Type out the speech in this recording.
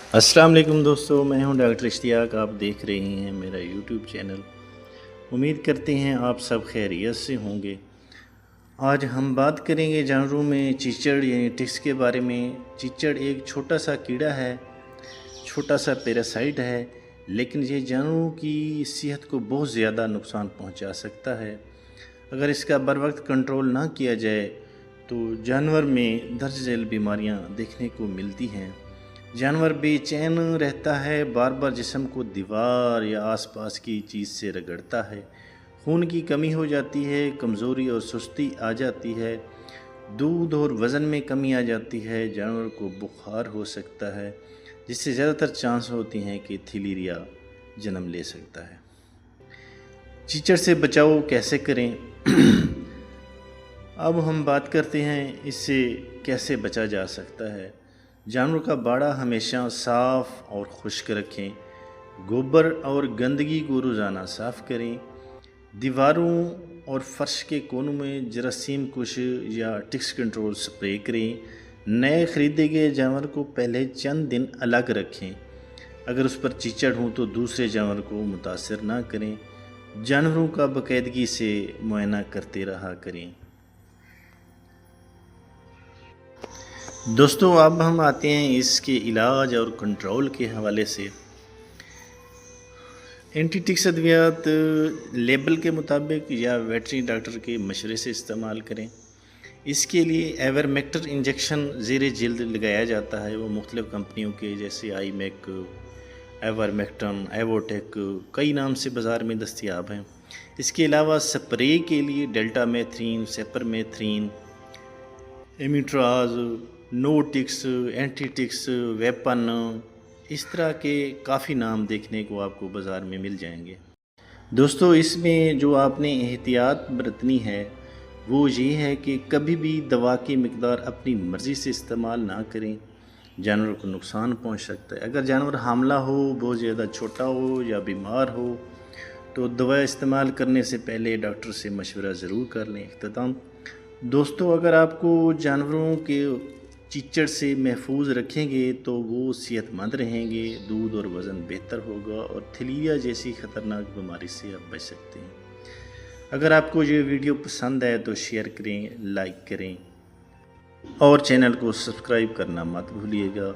अस्सलाम वालेकुम दोस्तों, मैं हूं डॉक्टर इश्तियाक। आप देख रहे हैं मेरा यूट्यूब चैनल। उम्मीद करते हैं आप सब खैरियत से होंगे। आज हम बात करेंगे जानवरों में चीचड़ यानी टिक्स के बारे में। चीचड़ एक छोटा सा कीड़ा है, छोटा सा पैरासाइट है, लेकिन ये जानवरों की सेहत को बहुत ज़्यादा नुकसान पहुंचा सकता है। अगर इसका बर वक्त कंट्रोल ना किया जाए तो जानवर में दर्ज झेल बीमारियां देखने को मिलती हैं। जानवर बेचैन रहता है, बार बार जिस्म को दीवार या आसपास की चीज़ से रगड़ता है। खून की कमी हो जाती है, कमज़ोरी और सुस्ती आ जाती है, दूध और वज़न में कमी आ जाती है। जानवर को बुखार हो सकता है, जिससे ज़्यादातर चांस होती हैं कि थीलिरिया जन्म ले सकता है। चीचड़ से बचाव कैसे करें? अब हम बात करते हैं इससे कैसे बचा जा सकता है। जानवर का बाड़ा हमेशा साफ़ और खुश्क रखें। गोबर और गंदगी को रोज़ाना साफ़ करें। दीवारों और फर्श के कोनों में जरासीम कुश या टिक्स कंट्रोल स्प्रे करें। नए ख़रीदे गए जानवर को पहले चंद दिन अलग रखें। अगर उस पर चीचड़ हो तो दूसरे जानवर को मुतासर ना करें। जानवरों का बाकायदगी से मुआयना करते रहा करें। दोस्तों, अब हम आते हैं इसके इलाज और कंट्रोल के हवाले से। एंटी टिक्स अद्वियात लेबल के मुताबिक या वेटरी डॉक्टर के मशवरे से इस्तेमाल करें। इसके लिए एवरमेक्टर इंजेक्शन ज़ेरे जिल्द लगाया जाता है। वो मुख्तलिफ़ कंपनियों के जैसे आईमेक, एवरमेक्टन, एवोटेक कई नाम से बाज़ार में दस्तयाब हैं। इसके अलावा स्प्रे के लिए deltamethrin, cypermethrin, amitraz, no ticks, anti ticks, weapon, इस तरह के काफ़ी नाम देखने को आपको बाज़ार में मिल जाएंगे। दोस्तों, इसमें जो आपने एहतियात बरतनी है वो ये है कि कभी भी दवा की मिकदार अपनी मर्ज़ी से इस्तेमाल ना करें। जानवर को नुकसान पहुंच सकता है। अगर जानवर हामला हो, बहुत ज़्यादा छोटा हो या बीमार हो तो दवा इस्तेमाल करने से पहले डॉक्टर से मशवरा ज़रूर कर लें। इख्तिताम दोस्तों, अगर आपको जानवरों के चीचड़ से महफूज रखेंगे तो वो सेहतमंद रहेंगे, दूध और वज़न बेहतर होगा और थीलिरिया जैसी ख़तरनाक बीमारी से आप बच सकते हैं। अगर आपको ये वीडियो पसंद आए तो शेयर करें, लाइक करें और चैनल को सब्सक्राइब करना मत भूलिएगा।